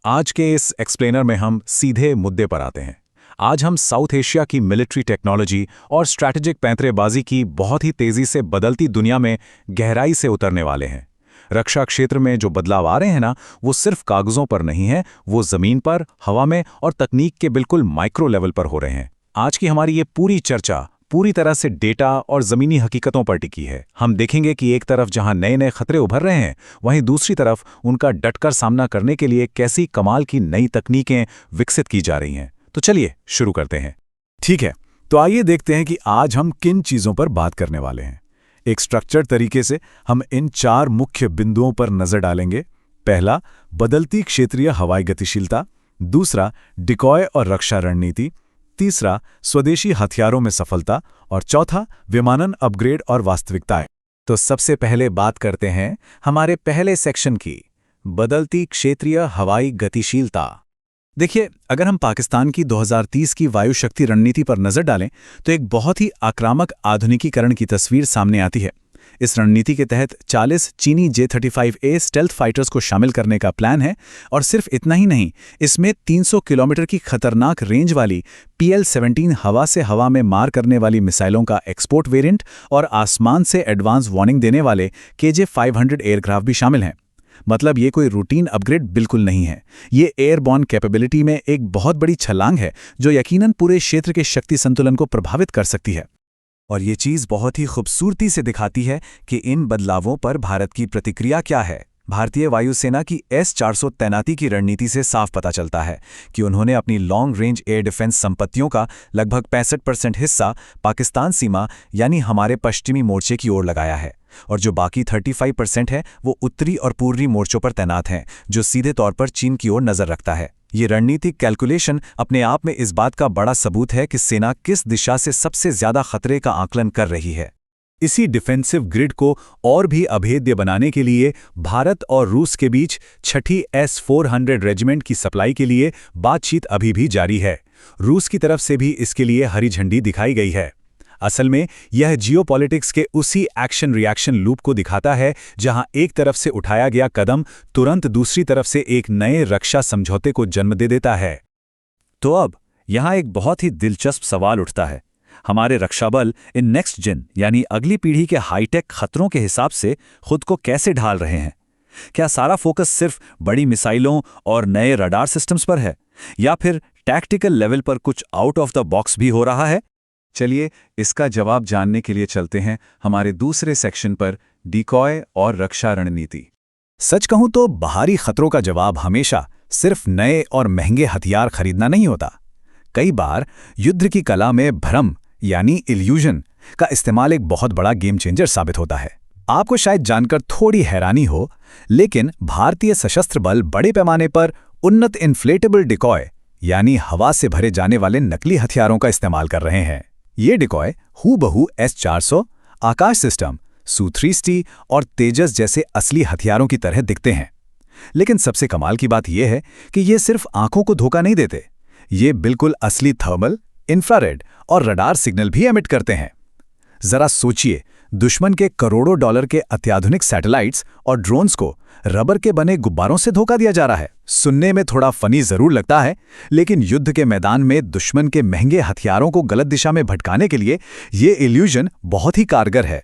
आज के इस एक्सप्लेनर में हम सीधे मुद्दे पर आते हैं। आज हम साउथ एशिया की मिलिट्री टेक्नोलॉजी और स्ट्रैटेजिक पैंतरेबाजी की बहुत ही तेजी से बदलती दुनिया में गहराई से उतरने वाले हैं। रक्षा क्षेत्र में जो बदलाव आ रहे हैं ना, वो सिर्फ कागजों पर नहीं है, वो जमीन पर, हवा में और तकनीक के बिल्कुल माइक्रो लेवल पर हो रहे हैं। आज की हमारी ये पूरी चर्चा पूरी तरह से डेटा और ज़मीनी हकीकतों पर टिकी है। हम देखेंगे कि एक तरफ जहां नए नए खतरे उभर रहे हैं, वहीं दूसरी तरफ उनका डटकर सामना करने के लिए कैसी कमाल की नई तकनीकें विकसित की जा रही हैं। तो चलिए शुरू करते हैं। ठीक है, तो आइए देखते हैं कि आज हम किन चीज़ों पर बात करने वाले हैं। एक स्ट्रक्चर्ड तरीके से हम इन 4 मुख्य बिंदुओं पर नजर डालेंगे। पहला, बदलती क्षेत्रीय हवाई गतिशीलता। दूसरा, डिकॉय और रक्षा रणनीति। तीसरा, स्वदेशी हथियारों में सफलता। और चौथा, विमानन अपग्रेड और वास्तविकताएं। तो सबसे पहले बात करते हैं हमारे पहले सेक्शन की, बदलती क्षेत्रीय हवाई गतिशीलता। देखिए, अगर हम पाकिस्तान की 2030 की वायु शक्ति रणनीति पर नजर डालें तो एक बहुत ही आक्रामक आधुनिकीकरण की तस्वीर सामने आती है। इस रणनीति के तहत 40 चीनी J-35A स्टेल्थ फाइटर्स को शामिल करने का प्लान है, और सिर्फ इतना ही नहीं, इसमें 300 किलोमीटर की खतरनाक रेंज वाली PL-17 हवा से हवा में मार करने वाली मिसाइलों का एक्सपोर्ट वेरिएंट और आसमान से एडवांस वार्निंग देने वाले KJ-500 एयरक्राफ्ट भी शामिल हैं। मतलब ये कोई रूटीन अपग्रेड बिल्कुल नहीं है, ये एयरबॉर्न कैपेबिलिटी में एक बहुत बड़ी छलांग है जो यकीनन पूरे क्षेत्र के शक्ति संतुलन को प्रभावित कर सकती है। और ये चीज़ बहुत ही खूबसूरती से दिखाती है कि इन बदलावों पर भारत की प्रतिक्रिया क्या है। भारतीय वायुसेना की S-400 तैनाती की रणनीति से साफ पता चलता है कि उन्होंने अपनी लॉन्ग रेंज एयर डिफेंस संपत्तियों का लगभग 65% हिस्सा पाकिस्तान सीमा यानी हमारे पश्चिमी मोर्चे की ओर लगाया है, और जो बाकी 35% है वो उत्तरी और पूर्वी मोर्चों पर तैनात हैं, जो सीधे तौर पर चीन की ओर नजर रखता है। ये रणनीतिक कैलकुलेशन अपने आप में इस बात का बड़ा सबूत है कि सेना किस दिशा से सबसे ज्यादा खतरे का आकलन कर रही है। इसी डिफेंसिव ग्रिड को और भी अभेद्य बनाने के लिए भारत और रूस के बीच 6ठी S-400 रेजिमेंट की सप्लाई के लिए बातचीत अभी भी जारी है। रूस की तरफ से भी इसके लिए हरी झंडी दिखाई गई है। असल में यह जियोपॉलिटिक्स के उसी एक्शन रिएक्शन लूप को दिखाता है जहां एक तरफ से उठाया गया कदम तुरंत दूसरी तरफ से एक नए रक्षा समझौते को जन्म दे देता है। तो अब यहां एक बहुत ही दिलचस्प सवाल उठता है, हमारे रक्षा बल इन नेक्स्ट जेन यानी अगली पीढ़ी के हाईटेक खतरों के हिसाब से खुद को कैसे ढाल रहे हैं? क्या सारा फोकस सिर्फ बड़ी मिसाइलों और नए रडार सिस्टम्स पर है, या फिर टैक्टिकल लेवल पर कुछ आउट ऑफ द बॉक्स भी हो रहा है? चलिए इसका जवाब जानने के लिए चलते हैं हमारे दूसरे सेक्शन पर, डिकॉय और रक्षा रणनीति। सच कहूं तो बाहरी खतरों का जवाब हमेशा सिर्फ नए और महंगे हथियार खरीदना नहीं होता। कई बार युद्ध की कला में भ्रम यानी इल्यूजन का इस्तेमाल एक बहुत बड़ा गेम चेंजर साबित होता है। आपको शायद जानकर थोड़ी हैरानी हो, लेकिन भारतीय सशस्त्र बल बड़े पैमाने पर उन्नत इन्फ्लेटेबल डिकॉय यानी हवा से भरे जाने वाले नकली हथियारों का इस्तेमाल कर रहे हैं। ये डिकॉय हूबहू S-400, आकाश सिस्टम, Su-30 और तेजस जैसे असली हथियारों की तरह दिखते हैं। लेकिन सबसे कमाल की बात यह है कि ये सिर्फ आंखों को धोखा नहीं देते, ये बिल्कुल असली थर्मल, इंफ्रारेड और रडार सिग्नल भी एमिट करते हैं। जरा सोचिए, दुश्मन के करोड़ों डॉलर के अत्याधुनिक सैटेलाइट्स और ड्रोन्स को रबर के बने गुब्बारों से धोखा दिया जा रहा है। सुनने में थोड़ा फनी जरूर लगता है, लेकिन युद्ध के मैदान में दुश्मन के महंगे हथियारों को गलत दिशा में भटकाने के लिए ये इल्यूजन बहुत ही कारगर है।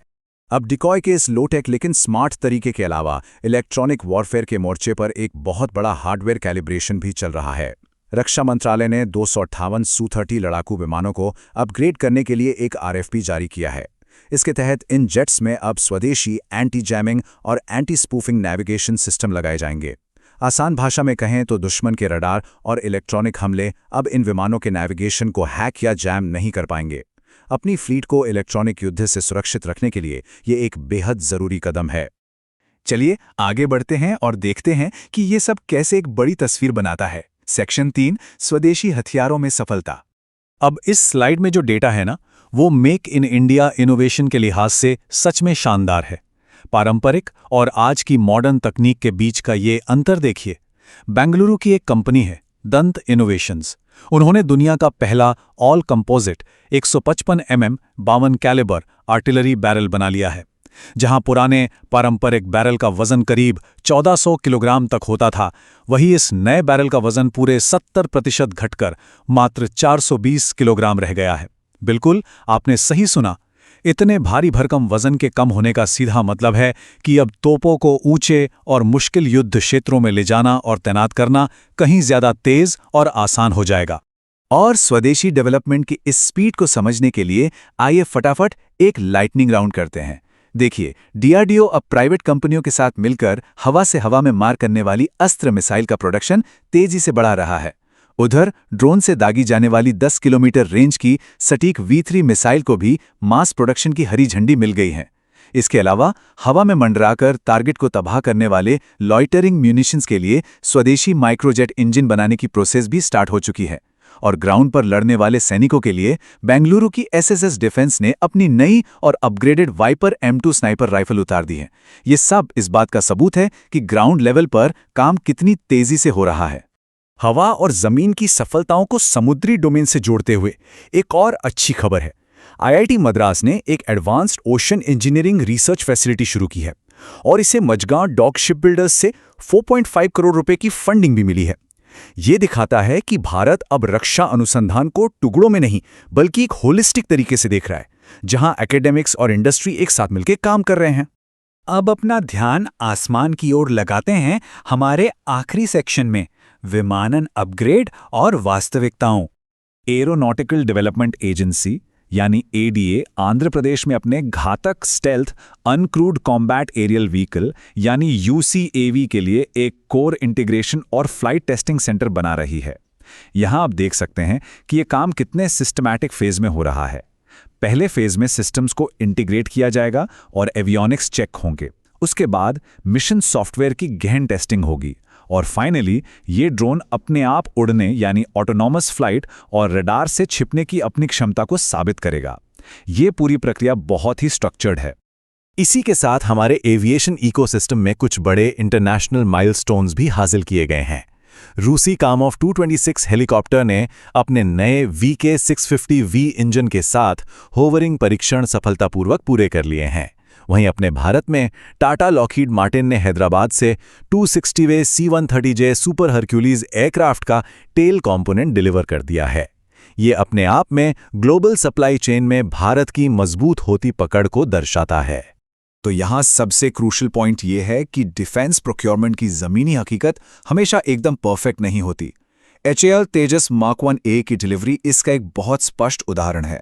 अब डिकॉय के इस लोटेक लेकिन स्मार्ट तरीके के अलावा इलेक्ट्रॉनिक वॉरफेयर के मोर्चे पर एक बहुत बड़ा हार्डवेयर कैलिब्रेशन भी चल रहा है। रक्षा मंत्रालय ने 258 Su-30 लड़ाकू विमानों को अपग्रेड करने के लिए एक RFP जारी किया है। इसके तहत इन जेट्स में अब स्वदेशी एंटी जैमिंग और एंटी स्पूफिंग नेविगेशन सिस्टम लगाए जाएंगे। आसान भाषा में कहें तो दुश्मन के रडार और इलेक्ट्रॉनिक हमले अब इन विमानों के नेविगेशन को हैक या जैम नहीं कर पाएंगे। अपनी फ्लीट को इलेक्ट्रॉनिक युद्ध से सुरक्षित रखने के लिए ये एक बेहद जरूरी कदम है। चलिए आगे बढ़ते हैं और देखते हैं कि ये सब कैसे एक बड़ी तस्वीर बनाता है। सेक्शन 3, स्वदेशी हथियारों में सफलता। अब इस स्लाइड में जो डेटा है ना, वो मेक इन इंडिया इनोवेशन के लिहाज से सच में शानदार है। पारंपरिक और आज की मॉडर्न तकनीक के बीच का ये अंतर देखिए। बेंगलुरु की एक कंपनी है, दंत इनोवेशंस। उन्होंने दुनिया का पहला all composite 155 mm 52 calibre artillery barrel बना लिया है। जहां पुराने पारंपरिक बैरल का वजन करीब 1400 किलोग्राम तक होता था, वही इस नए बैरल का वजन पूरे 70% घटकर मात्र 420 किलोग्राम रह गया है। बिल्कुल, आपने सही सुना। इतने भारी भरकम वजन के कम होने का सीधा मतलब है कि अब तोपों को ऊंचे और मुश्किल युद्ध क्षेत्रों में ले जाना और तैनात करना कहीं ज्यादा तेज और आसान हो जाएगा। और स्वदेशी डेवलपमेंट की इस स्पीड को समझने के लिए आइए फटाफट एक लाइटनिंग राउंड करते हैं। देखिए, डीआरडीओ अब प्राइवेट कंपनियों के साथ मिलकर हवा से हवा में मार करने वाली अस्त्र मिसाइल का प्रोडक्शन तेजी से बढ़ा रहा है। उधर ड्रोन से दागी जाने वाली 10 किलोमीटर रेंज की सटीक V3 मिसाइल को भी मास प्रोडक्शन की हरी झंडी मिल गई है। इसके अलावा हवा में मंडराकर टारगेट को तबाह करने वाले लॉइटरिंग म्यूनिशंस के लिए स्वदेशी माइक्रोजेट इंजन बनाने की प्रोसेस भी स्टार्ट हो चुकी है। और ग्राउंड पर लड़ने वाले सैनिकों के लिए बेंगलुरु की एसएसएस डिफेंस ने अपनी नई और upgraded wiper M2 sniper rifle उतार दी है। ये सब इस बात का सबूत है कि ग्राउंड लेवल पर काम कितनी तेजी से हो रहा है। हवा और जमीन की सफलताओं को समुद्री डोमेन से जोड़ते हुए एक और अच्छी खबर है। आईआईटी मद्रास ने एक advanced ocean engineering research facility शुरू की है और इसे मजगांव डॉक शिप बिल्डर्स से 4.5 करोड़ रुपए की फंडिंग भी मिली है। ये दिखाता है कि भारत अब रक्षा अनुसंधान को टुकड़ों में नहीं बल्कि एक होलिस्टिक तरीके से देख रहा है, जहां एकेडमिक्स और इंडस्ट्री एक साथ मिलकर काम कर रहे हैं। अब अपना ध्यान आसमान की ओर लगाते हैं हमारे आखिरी सेक्शन में, विमानन अपग्रेड और वास्तविकताओं। एरोनॉटिकल डेवलपमेंट एजेंसी यानी एडीए आंध्र प्रदेश में अपने घातक stealth uncrewed combat aerial vehicle यानी यूसीएवी के लिए एक कोर इंटीग्रेशन और फ्लाइट टेस्टिंग सेंटर बना रही है। यहां आप देख सकते हैं कि ये काम कितने सिस्टमैटिक फेज में हो रहा है। पहले फेज में सिस्टम्स को इंटीग्रेट किया जाएगा और एवियोनिक्स चेक होंगे। उसके बाद मिशन सॉफ्टवेयर की गहन टेस्टिंग होगी और फाइनली ये ड्रोन अपने आप उड़ने यानी ऑटोनॉमस फ्लाइट और रडार से छिपने की अपनी क्षमता को साबित करेगा। ये पूरी प्रक्रिया बहुत ही स्ट्रक्चर्ड है। इसी के साथ हमारे एविएशन इकोसिस्टम में कुछ बड़े इंटरनेशनल माइलस्टोन्स भी हासिल किए गए हैं। रूसी कामोव 226 हेलीकॉप्टर ने अपने नए VK650V इंजन के साथ होवरिंग परीक्षण सफलतापूर्वक पूरे कर लिए हैं। वहीं अपने भारत में टाटा लॉकहीड मार्टिन ने हैदराबाद से 260वें C-130J सुपर हरक्यूलीज एयरक्राफ्ट का टेल कंपोनेंट डिलीवर कर दिया है। ये अपने आप में ग्लोबल सप्लाई चेन में भारत की मजबूत होती पकड़ को दर्शाता है। तो यहाँ सबसे क्रूशल पॉइंट ये है कि डिफेंस प्रोक्योरमेंट की ज़मीनी हकीकत हमेशा एकदम परफेक्ट नहीं होती। HAL तेजस मार्क 1A की डिलीवरी इसका एक बहुत स्पष्ट उदाहरण है।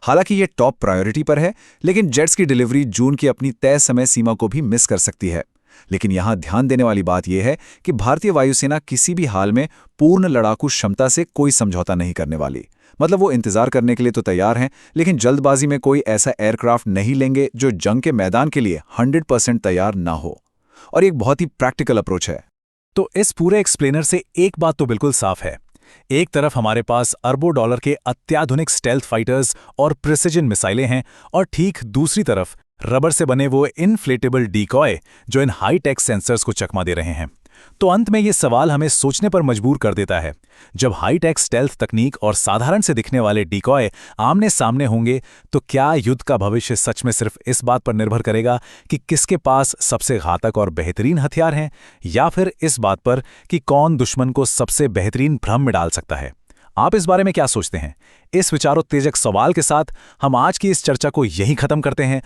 हालांकि ये टॉप प्रायोरिटी पर है, लेकिन जेट्स की डिलीवरी जून की अपनी तय समय सीमा को भी मिस कर सकती है। लेकिन यहाँ ध्यान देने वाली बात यह है कि भारतीय वायुसेना किसी भी हाल में पूर्ण लड़ाकू क्षमता से कोई समझौता नहीं करने वाली। मतलब वो इंतजार करने के लिए तो तैयार हैं, लेकिन जल्दबाजी में कोई ऐसा एयरक्राफ्ट नहीं लेंगे जो जंग के मैदान के लिए 100% तैयार ना हो। और एक बहुत ही प्रैक्टिकल अप्रोच है। तो इस पूरे एक्सप्लेनर से एक बात तो बिल्कुल साफ है। एक तरफ हमारे पास अरबों डॉलर के अत्याधुनिक स्टेल्थ फाइटर्स और प्रिसिजन मिसाइलें हैं और ठीक दूसरी तरफ रबर से बने वो इनफ्लेटेबल डीकॉय जो इन हाई टेक सेंसर्स को चकमा दे रहे हैं। तो अंत में ये सवाल हमें सोचने पर मजबूर कर देता है, जब हाई टेक स्टेल्थ तकनीक और साधारण से दिखने वाले डीकॉय आमने सामने होंगे तो क्या युद्ध का भविष्य सच में सिर्फ इस बात पर निर्भर करेगा कि किसके पास सबसे घातक और बेहतरीन हथियार हैं, या फिर इस बात पर कि कौन दुश्मन को सबसे बेहतरीन भ्रम में डाल सकता है? आप इस बारे में क्या सोचते हैं? इस विचारोत्तेजक सवाल के साथ हम आज की इस चर्चा को यहीं खत्म करते हैं।